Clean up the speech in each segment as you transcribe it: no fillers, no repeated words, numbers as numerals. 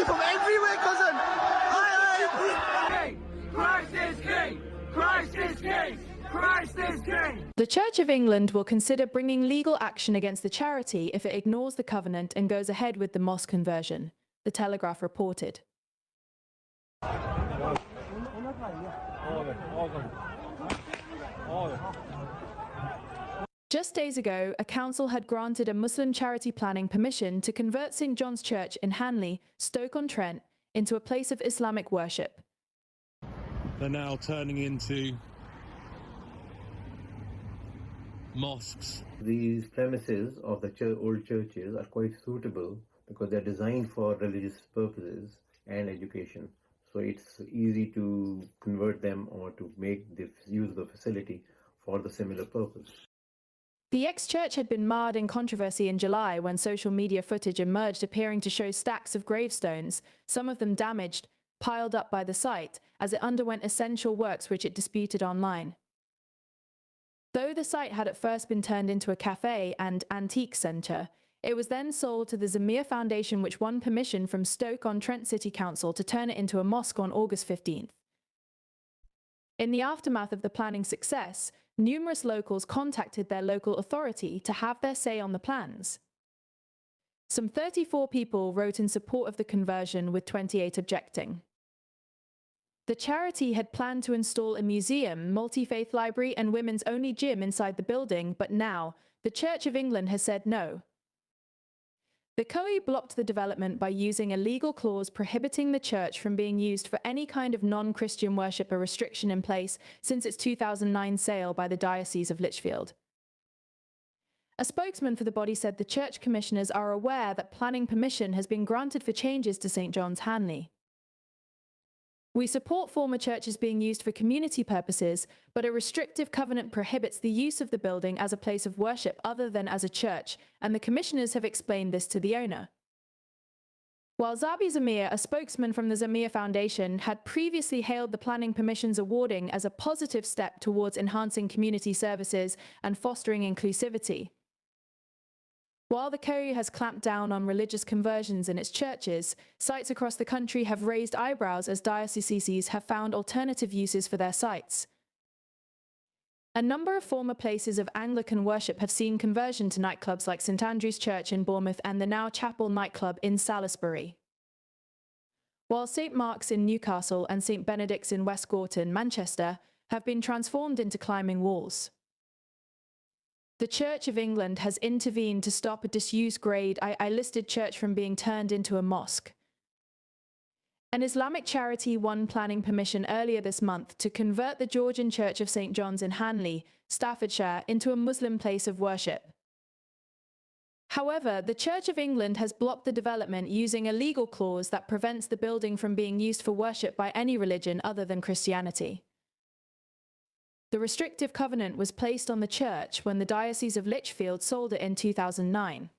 money from everywhere, cousin. Christ is king! Christ is king! Christ is king! The Church of England will consider bringing legal action against the charity if it ignores the covenant and goes ahead with the mosque conversion, The Telegraph reported. Just days ago, a council had granted a Muslim charity planning permission to convert St John's Church in Hanley, Stoke-on-Trent, into a place of Islamic worship. They're now turning into mosques. These premises of the old churches are quite suitable because they're designed for religious purposes and education. So it's easy to convert them or to make the use of the facility for the similar purpose. The ex-church had been marred in controversy in July when social media footage emerged appearing to show stacks of gravestones, some of them damaged, piled up by the site as it underwent essential works which it disputed online. Though the site had at first been turned into a cafe and antique centre, it was then sold to the Zamir Foundation, which won permission from Stoke-on-Trent City Council to turn it into a mosque on August 15th. In the aftermath of the planning success, numerous locals contacted their local authority to have their say on the plans. Some 34 people wrote in support of the conversion, with 28 objecting. The charity had planned to install a museum, multi-faith library and women's-only gym inside the building, but now the Church of England has said no. The COE blocked the development by using a legal clause prohibiting the church from being used for any kind of non-Christian worship, a restriction in place since its 2009 sale by the Diocese of Lichfield. A spokesman for the body said the church commissioners are aware that planning permission has been granted for changes to St John's Hanley. We support former churches being used for community purposes, but a restrictive covenant prohibits the use of the building as a place of worship other than as a church, and the commissioners have explained this to the owner. While Zabi Zamir, a spokesman from the Zamir Foundation, had previously hailed the planning permission's awarding as a positive step towards enhancing community services and fostering inclusivity. While the COE has clamped down on religious conversions in its churches, sites across the country have raised eyebrows as dioceses have found alternative uses for their sites. A number of former places of Anglican worship have seen conversion to nightclubs like St Andrew's Church in Bournemouth and the Now Chapel nightclub in Salisbury. While St Mark's in Newcastle and St Benedict's in West Gorton, Manchester, have been transformed into climbing walls. The Church of England has intervened to stop a disused Grade I listed church from being turned into a mosque. An Islamic charity won planning permission earlier this month to convert the Georgian Church of St John's in Hanley, Staffordshire, into a Muslim place of worship. However, the Church of England has blocked the development using a legal clause that prevents the building from being used for worship by any religion other than Christianity. The restrictive covenant was placed on the church when the Diocese of Lichfield sold it in 2009.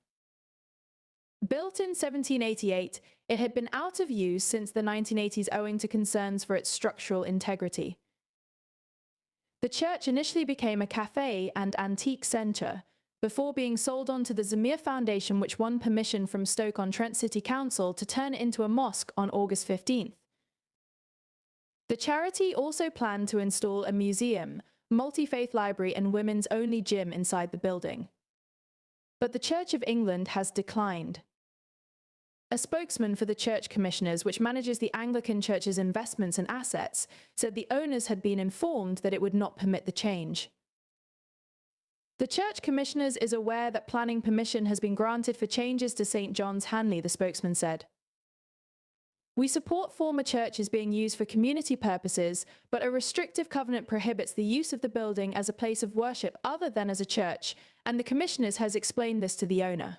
Built in 1788, it had been out of use since the 1980s owing to concerns for its structural integrity. The church initially became a cafe and antique centre, before being sold on to the Zamir Foundation, which won permission from Stoke-on-Trent City Council to turn it into a mosque on August 15th. The charity also planned to install a museum, multi-faith library and women's-only gym inside the building. But the Church of England has declined. A spokesman for the Church Commissioners, which manages the Anglican Church's investments and assets, said the owners had been informed that it would not permit the change. The Church Commissioners is aware that planning permission has been granted for changes to St John's Hanley, the spokesman said. We support former churches being used for community purposes, but a restrictive covenant prohibits the use of the building as a place of worship other than as a church, and the Commissioners has explained this to the owner.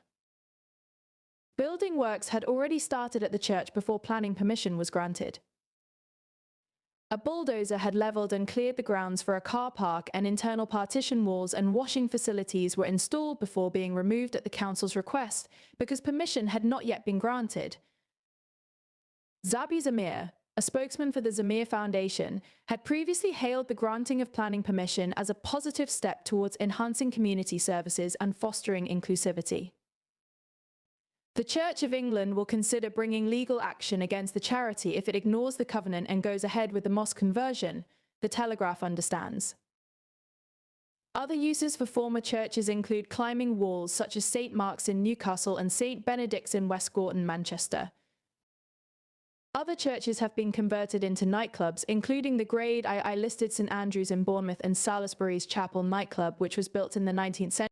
Building works had already started at the church before planning permission was granted. A bulldozer had levelled and cleared the grounds for a car park, and internal partition walls and washing facilities were installed before being removed at the council's request because permission had not yet been granted. Zabi Zamir, a spokesman for the Zamir Foundation, had previously hailed the granting of planning permission as a positive step towards enhancing community services and fostering inclusivity. The Church of England will consider bringing legal action against the charity if it ignores the covenant and goes ahead with the mosque conversion, the Telegraph understands. Other uses for former churches include climbing walls such as St. Mark's in Newcastle and St. Benedict's in West Gorton, Manchester. Other churches have been converted into nightclubs, including the Grade I listed St. Andrew's in Bournemouth and Salisbury's Chapel nightclub, which was built in the 19th century.